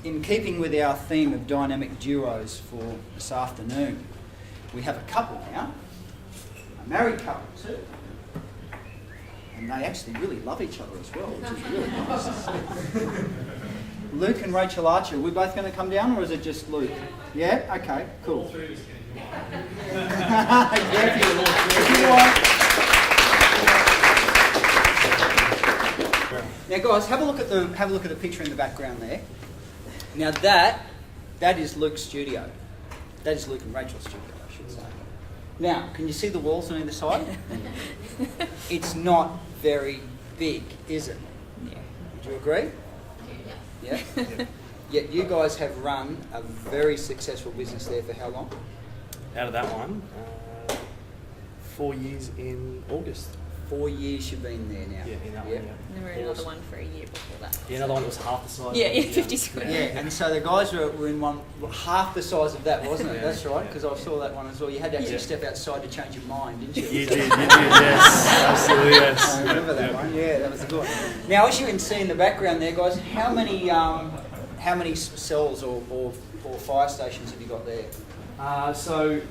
in keeping with our theme of dynamic duos for this afternoon, we have a couple now, a married couple too. And they actually really love each other as well, which is really nice. Luke and Rachel Archer, are we both going to come down, or is it just Luke? Yeah? Okay, cool. All three of us can. Yeah, if you want. Now, guys, have a look at the picture in the background there. Now that is Luke's studio. That is Luke and Rachel's studio, I should say. Now, can you see the walls on either side? It's not very big, is it? Yeah. Do you agree? Yeah. Yet you guys have run a very successful business there for how long? Out of that one, 4 years in August. 4 years you've been there now. Yeah, in that one, And then we were in another one for a year before that. Yeah, another one that was half the size. Yeah, 50 square. Yeah, and so the guys were in one half the size of that, wasn't it? Yeah, That's right, yeah. because I saw that one as well. You had to actually step outside to change your mind, didn't you? You did, yes, absolutely, yes. I remember that one. Yeah, that was a good one. Now, as you can see in the background there, guys, how many cells or fire stations have you got there? So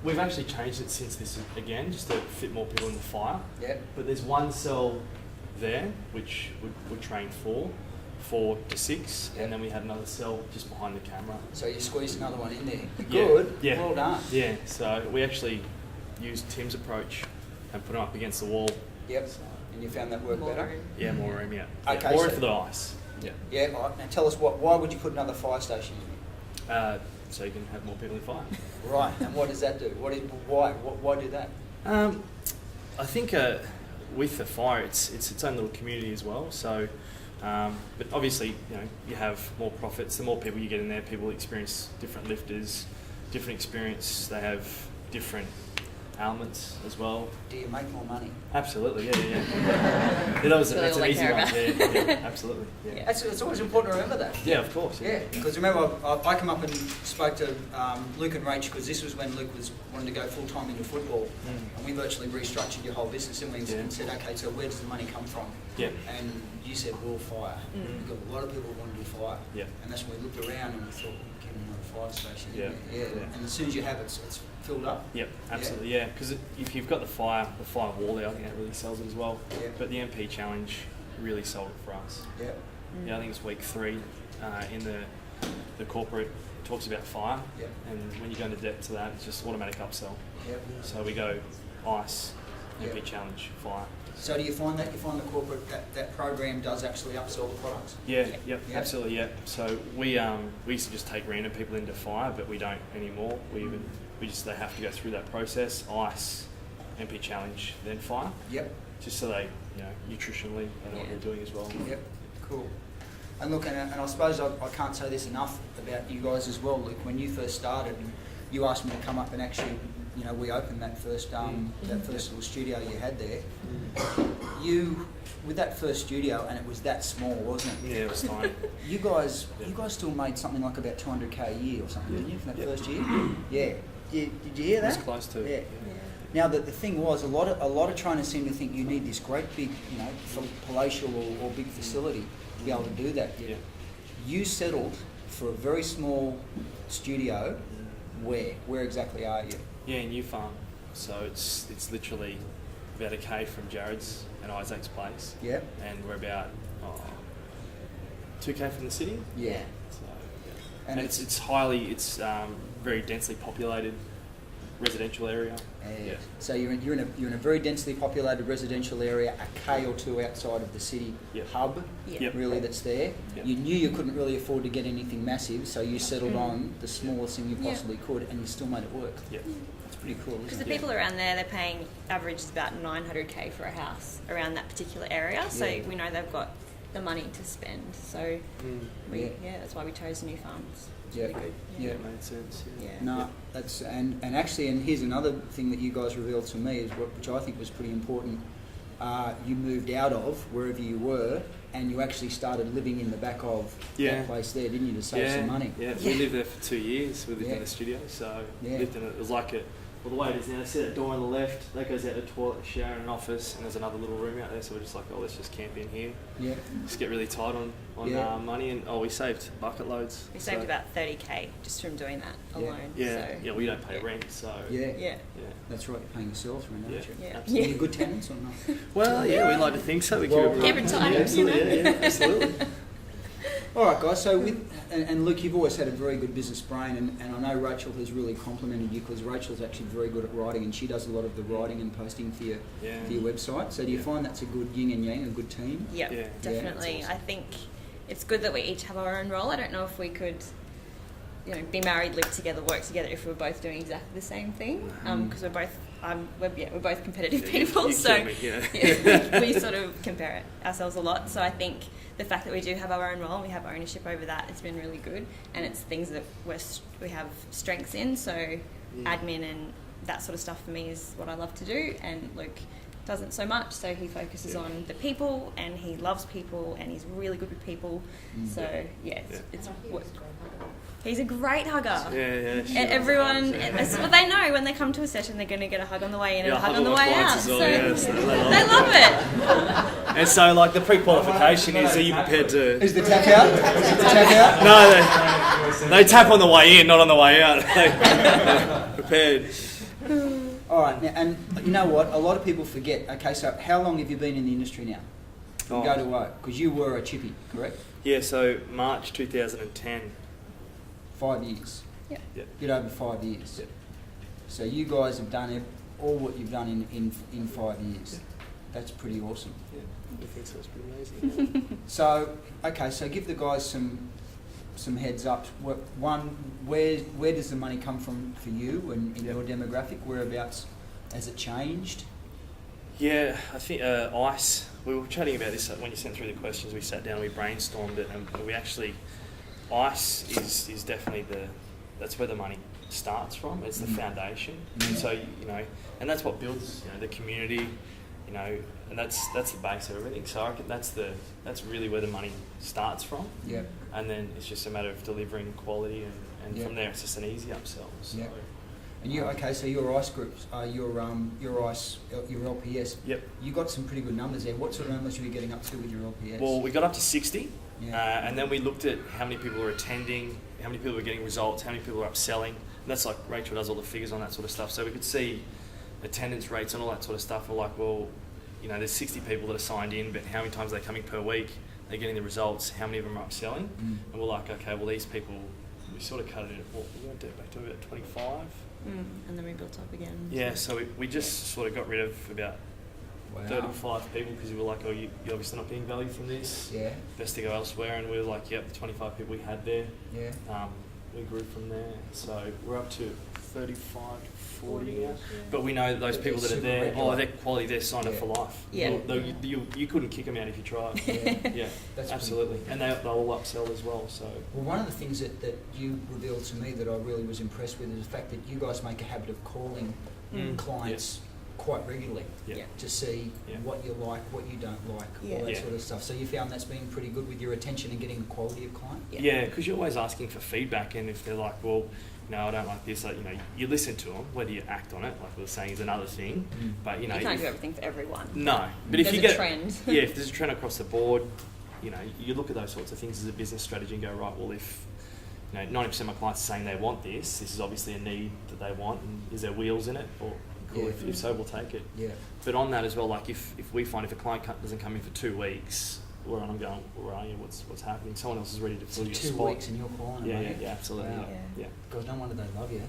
we've actually changed it since this again, just to fit more people in the fire. Yeah. But there's one cell there, which would train 4 to 6, and then we had another cell just behind the camera. So you squeezed another one in there. Yeah, Good. yeah. Well done. Yeah, so we actually used Tim's approach and put them up against the wall. Yep. And you found that worked More better? room. Yeah, more room, yeah. Okay, More room so- for the ice. Yeah. Yeah. All right. Now tell us why would you put another fire station in? So you can have more people in fire. Right. And what does that do? Why do that? I think with the fire, it's its own little community as well. So, but obviously, you have more profits. The more people you get in there, people experience different lifters, different experience. They have different elements as well. Do you make more money? Absolutely, yeah. That's That's an all I easy care one. about. Yeah, absolutely. Yeah. It's always important to remember that. Yeah, of course. Yeah, because remember, I come up and spoke to Luke and Rach, because this was when Luke was wanting to go full time into football, and we virtually restructured your whole business, and we said, okay, so where does the money come from? Yeah. And you said, well, fire. We've got a lot of people who want to do fire. Yeah. And that's when we looked around and we thought, give them another fire station. Yeah. And as soon as you have it, it's filled up. Yep, absolutely, yeah. Because if you've got the fire wall there, I think that really sells it as well. Yeah. But the MP Challenge really sold it for us. Yeah. Yeah, I think it's week 3 in the corporate talks about fire. Yep. And when you go into depth to that, it's just automatic upsell. Yep. So we go ice, MP Yep. Challenge, fire. So do you find the corporate that program does actually upsell the products? Yeah, yep, Yep. absolutely, yeah. So we used to just take random people into fire, but we don't anymore. They have to go through that process, ice, MP Challenge, then fire. Yep. Just so they, nutritionally, they know what they're doing as well. Yep, cool. And look, and I suppose I can't say this enough about you guys as well, Luke. When you first started, you asked me to come up and actually, we opened that first little studio you had there. You, with that first studio, and it was that small, wasn't it? Yeah, it was tiny. You guys still made something like about $200K a year or something, didn't you, from that first year? Yeah. Did you hear that? It was close to. Yeah. Now, the thing was, a lot of trainers seem to think you need this great big, palatial or big facility to be able to do that. Yeah. You settled for a very small studio. Where exactly are you? Yeah, in New Farm. So it's literally about a K from Jared's and Isaac's place. Yeah. And we're about 2K from the city. Yeah. So, yeah. And And it's very densely populated residential area. Yeah. So you're in a very densely populated residential area, a K or two outside of the city Yep. hub, Yep. really, that's there. Yep. You knew you couldn't really afford to get anything massive, so you settled on the smallest thing you possibly could, and you still made it work. Yeah. That's pretty cool, Because isn't the it? people around there, they're paying average about $900K for a house around that particular area. So Yeah. we know they've got the money to spend. So Yeah. that's why we chose New Farms. It's Yeah. really good. Yeah, it made sense. Yeah. No, that's and here's another thing that you guys revealed to me, which I think was pretty important. You moved out of wherever you were, and you actually started living in the back of that place there, didn't you, to save some money? Yeah, we lived there for 2 years. We lived Yeah. in the studio, so Yeah. lived in it. It was like well, the way it is now, see that door on the left, that goes out to a toilet, a shower and an office, and there's another little room out there, so we're just like, oh, let's just camp in here. Yeah. Just get really tight on money, and we saved bucket loads. We saved about 30K just from doing that alone. Yeah, So, yeah, we don't pay rent, so... Yeah. That's right, you're paying yourself rent, aren't you? Yeah. Are you good tenants or not? Well, yeah, we like to think so. We Well, keep it tight, yeah, absolutely, yeah, absolutely. All right, guys. So and Luke, you've always had a very good business brain, and I know Rachel has really complimented you because Rachel's actually very good at writing, and she does a lot of the writing and posting for your website. So do you find that's a good yin and yang, a good team? Yep, Yeah, definitely. awesome. I think it's good that we each have our own role. I don't know if we could, be married, live together, work together if we were both doing exactly the same thing. Because we're both competitive people, so we sort of compare ourselves a lot. So I think the fact that we do have our own role and we have ownership over that, it's been really good, and it's things that we have strengths in. So admin and that sort of stuff for me is what I love to do, and Luke doesn't so much. So he focuses on the people, and he loves people, and he's really good with people. So it's he's a great hugger. Yeah. And everyone, that's what they know when they come to a session. They're going to get a hug on the way in and a hug on the way out. Well, So they love it. And so, like, the pre-qualification is, are you prepared to... Is the tap out? No, they tap on the way in, not on the way out. Prepared. All right, now, and you know what? A lot of people forget. Okay, so how long have you been in the industry now? Go to work, because you were a chippy, correct? Yeah, so March 2010. 5 years. Yep. Bit over 5 years. Yep. So you guys have done all what you've done in 5 years. That's pretty awesome. Yeah, I think so. It's pretty amazing. So, okay, so give the guys some heads up. One, where does the money come from for you and in your demographic? Whereabouts has it changed? Yeah, I think ICE, we were chatting about this when you sent through the questions. We sat down and we brainstormed it, and we actually, ICE is definitely that's where the money starts from. It's the foundation. And so, and that's what builds, the community, and that's the base of everything. So I reckon that's really where the money starts from. Yeah. And then it's just a matter of delivering quality, and from there it's just an easy upsell. So. Yeah. And so your ICE groups, your ICE, your LPS. Yep. You got some pretty good numbers there. What sort of numbers are you getting up to with your LPS? Well, we got up to 60, and then we looked at how many people were attending, how many people were getting results, how many people were upselling. And that's like Rachel does all the figures on that sort of stuff. So we could see attendance rates and all that sort of stuff. We're like, well, there's 60 people that are signed in, but how many times are they coming per week? They're getting the results. How many of them are upselling? And we're like, okay, well, these people, we sort of cut it at, we went back to about 25. And then we built up again. Yeah, so we just sort of got rid of about 35 people because we were like, oh, you're obviously not getting value from this. Yeah. Best to go elsewhere. And we were like, yep, the 25 people we had there. Yeah. We grew from there. So we're up to 35 to 40 now. But we know that those people that are there, they're quality, they're signed up for life. Yeah. You couldn't kick them out if you tried. Yeah. That's absolutely. And they'll all upsell as well. So. Well, one of the things that you revealed to me that I really was impressed with is the fact that you guys make a habit of calling clients quite regularly to see what you like, what you don't like, all that sort of stuff. So you found that's been pretty good with your attention and getting the quality of client? Yeah, because you're always asking for feedback, and if they're like, well, I don't like this, you listen to them. Whether you act on it, like we were saying, is another thing. But you can't do everything for everyone. No, but if you get a trend, if there's a trend across the board, you look at those sorts of things as a business strategy and go, right, well, if 90% of my clients are saying they want this is obviously a need that they want, and is there wheels in it? Or cool, if so, we'll take it. Yeah. But on that as well, like if we find if a client doesn't come in for 2 weeks, I'm going, where are you? What's happening? Someone else is ready to fill your spot. 2 weeks and you're calling them. Yeah, absolutely. Wow. Yeah. God, no wonder they love you.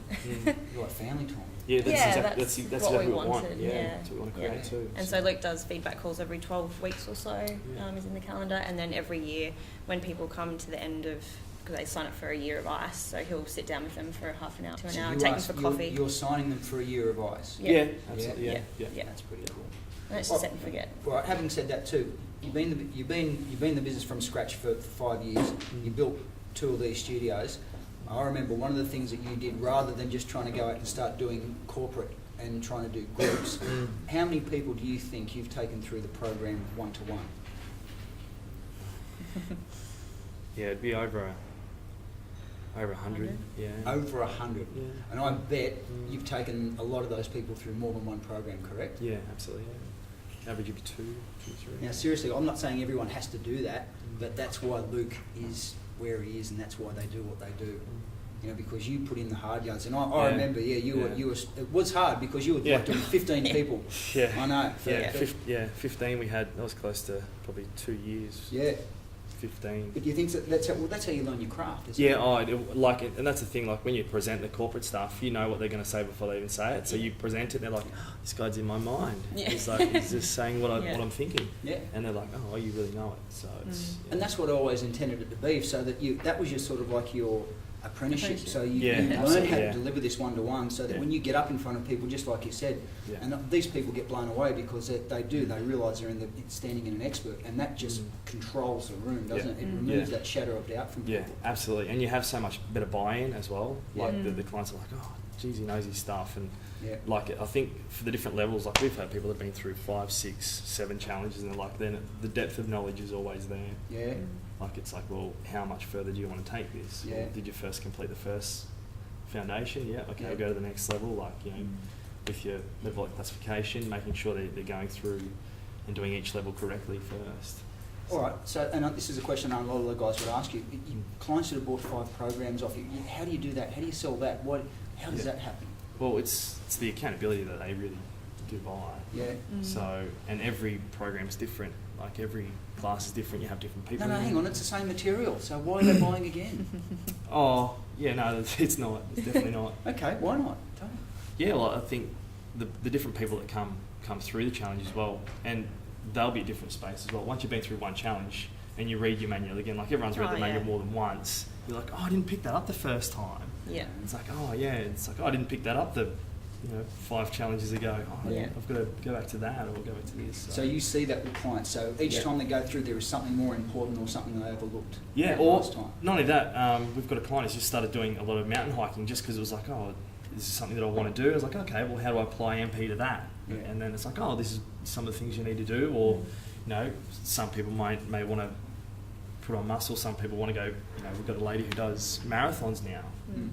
You're like family time. Yeah, that's exactly what we want. Yeah. That's what we want to create too. And so Luke does feedback calls every 12 weeks or so, is in the calendar. And then every year when people come to the end of, because they sign up for a year of ICE, so he'll sit down with them for half an hour to an hour, take them for coffee. You're signing them for a year of ICE? Yeah, absolutely. Yeah. That's pretty cool. And it's just set and forget. Right, having said that too, you've been in the business from scratch for 5 years. You built 2 of these studios. I remember one of the things that you did, rather than just trying to go out and start doing corporate and trying to do groups, how many people do you think you've taken through the program one-to-one? Yeah, it'd be over Over 100, yeah. Over 100. Yeah. And I bet you've taken a lot of those people through more than one program, correct? Yeah, absolutely. Yeah. Average of two, three. Now, seriously, I'm not saying everyone has to do that, but that's why Luke is where he is, and that's why they do what they do. You know, because you put in the hard yards, and I remember, you were. It was hard because you were like doing 15 people. Yeah, I know. 15. We had that was close to probably 2 years. Yeah. 15. But do you think that's how you learn your craft, isn't Yeah, it? and that's the thing. Like when you present the corporate stuff, you know what they're going to say before they even say it. So you present it, they're like, oh, "This guy's in my mind." Yeah. It's like he's just saying what I'm thinking. Yeah. And they're like, "Oh, you really know it." So it's. And that's what I always intended it to be, so that was your sort of like your apprenticeship. So you learn how to deliver this one-to-one, so that when you get up in front of people, just like you said, and these people get blown away because they realise they're standing in an expert, and that just controls the room, doesn't it? It removes that shadow of doubt from people. Yeah, absolutely. And you have so much better buy-in as well. Like the clients are like, oh, geez, he knows his stuff. And like I think for the different levels, like we've had people that have been through 5, 6, 7 challenges, and they're like, then the depth of knowledge is always there. Yeah. Like it's like, well, how much further do you want to take this? Yeah. Or did you first complete the first foundation? Yeah, okay, I'll go to the next level, like, you know, with your level of classification, making sure they're going through and doing each level correctly first. All right, so, and this is a question a lot of the guys would ask you. Clients that have bought 5 programs off you, how do you do that? How do you sell that? How does that happen? Well, it's the accountability that they really do buy. Yeah. So, and every program's different. Like every class is different. You have different people. No, hang on. It's the same material. So why are they buying again? Oh, yeah, no, it's not. It's definitely not. Okay, why not? Tell me. Yeah, well, I think the different people that come through the challenge as well, and they'll be a different space as well. Once you've been through one challenge and you read your manual again, like everyone's read the manual more than once, you're like, oh, I didn't pick that up the first time. Yeah. It's like, oh, yeah. It's like, oh, I didn't pick that up 5 challenges ago. Oh, I've got to go back to that or go back to this. So you see that with clients. So each time they go through, there is something more important or something they overlooked. Yeah, or not only that, we've got a client who's just started doing a lot of mountain hiking just because it was like, oh, this is something that I want to do. I was like, okay, well, how do I apply MP to that? Yeah. And then it's like, oh, this is some of the things you need to do. Or, some people may want to put on muscle. Some people want to go, we've got a lady who does marathons now,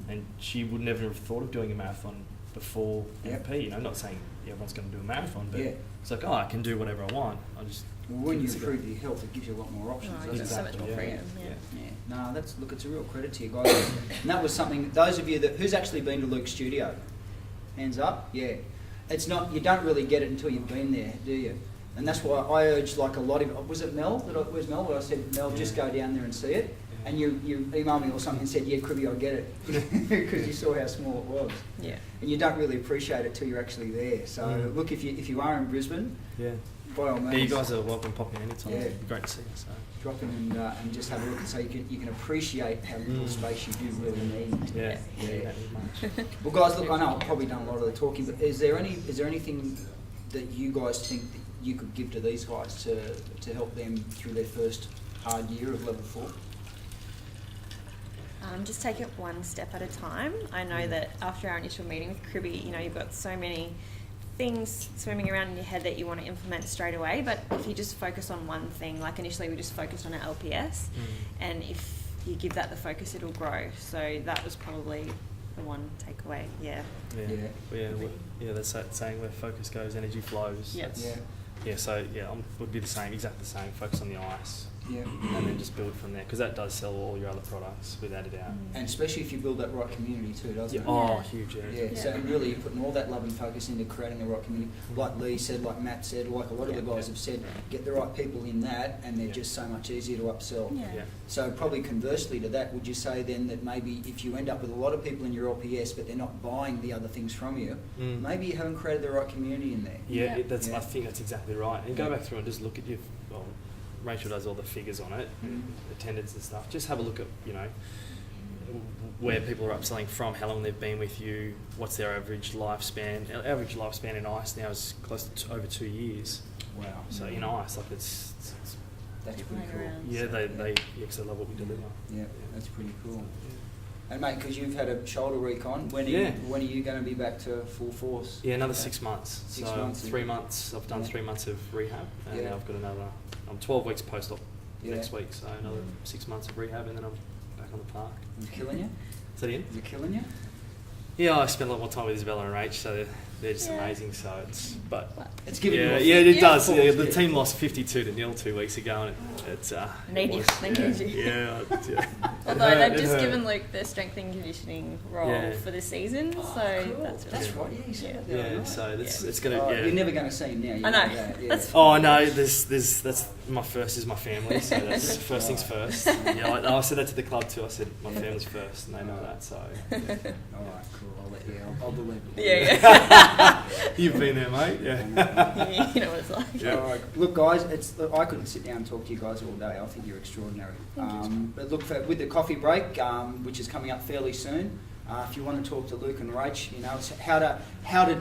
and she would never have thought of doing a marathon before MP. Not saying everyone's going to do a marathon, but it's like, oh, I can do whatever I want. I just when you improve your health, it gives you a lot more options. It's so much more freedom. No, look, it's a real credit to you guys. And that was something. Those of you who's actually been to Luke's studio, hands up. Yeah, it's not. You don't really get it until you've been there, do you? And that's why I urged like a lot of. Was it Mel? Where's Mel? Where I said, Mel, just go down there and see it. And you emailed me or something and said, yeah, Cribby, I get it, because you saw how small it was. Yeah. And you don't really appreciate it till you're actually there. So look, if you are in Brisbane, by all means. Yeah, you guys are welcome popping anytime. Yeah. It'd be great to see you. So. Drop in and just have a look and so you can appreciate how little space you do really need. Yeah. You don't need much. Well, guys, look, I know I've probably done a lot of the talking, but is there anything that you guys think that you could give to these guys to help them through their first hard year of level 4? Just take it one step at a time. I know that after our initial meeting with Cribby, you've got so many things swimming around in your head that you want to implement straight away, but if you just focus on one thing, like initially we just focused on our LPS, and if you give that the focus, it'll grow. So that was probably the one takeaway. Yeah, that's that saying, where focus goes, energy flows. So would be exactly the same. Focus on the ice. Yeah. And then just build from there, because that does sell all your other products without a doubt. And especially if you build that right community too, doesn't it? Oh, huge. So really you're putting all that love and focus into creating the right community. Like Lee said, like Matt said, like a lot of the guys have said, get the right people in that and they're just so much easier to upsell. So probably conversely to that, would you say then that maybe if you end up with a lot of people in your LPS but they're not buying the other things from you, maybe you haven't created the right community in there? I think that's exactly right. And go back through and just look at your... Rachel does all the figures on it, attendance and stuff. Just have a look at, where people are upselling from, how long they've been with you, what's their average lifespan. Our average lifespan in ICE now is close to over 2 years. Wow. So in ICE, like it's that's pretty cool. Yeah, they love what we deliver. Yeah, that's pretty cool. And mate, because you've had a shoulder recon, when are you going to be back to full force? Yeah, another 6 months. 6 months. 3 months. I've done 3 months of rehab, and now I've got another. I'm 12 weeks post-op next week, so another 6 months of rehab, and then I'm back on the park. Is it killing you? Is that in? Is it killing you? Yeah, I spend a lot more time with Isabella and Rach, so they're just amazing. So It's giving you. It does. Yeah, Yeah, the team lost 52-0 2 weeks ago, and it's Need you. They need you. Yeah. Although they've just given Luke the strength and conditioning role for this season, so Cool. that's right. Yeah, you said that the other night. So it's gonna. You're never going to see him now. You I know. That, yeah. Oh no, that's my first is my family, so that's first things first. Yeah, I said that to the club too. I said my family's first, and they know that. So All right, cool. I'll believe it. Yeah. you've been there, mate. Yeah. You know what it's like. Yeah. All right. Look, guys, I couldn't sit down and talk to you guys all day. I think you're extraordinary. But look, with the coffee break, which is coming up fairly soon, if you want to talk to Luke and Rach, it's how to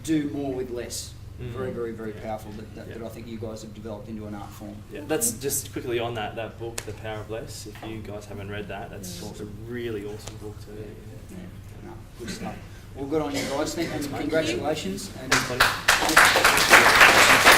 do more with less. Very, very, very powerful. That I think you guys have developed into an art form. Yeah, that's just quickly on that book, The Power of Less. If you guys haven't read that, that's a really awesome book too. No, good stuff. Well, good on you guys. Thank you. Congratulations. And Thanks, buddy.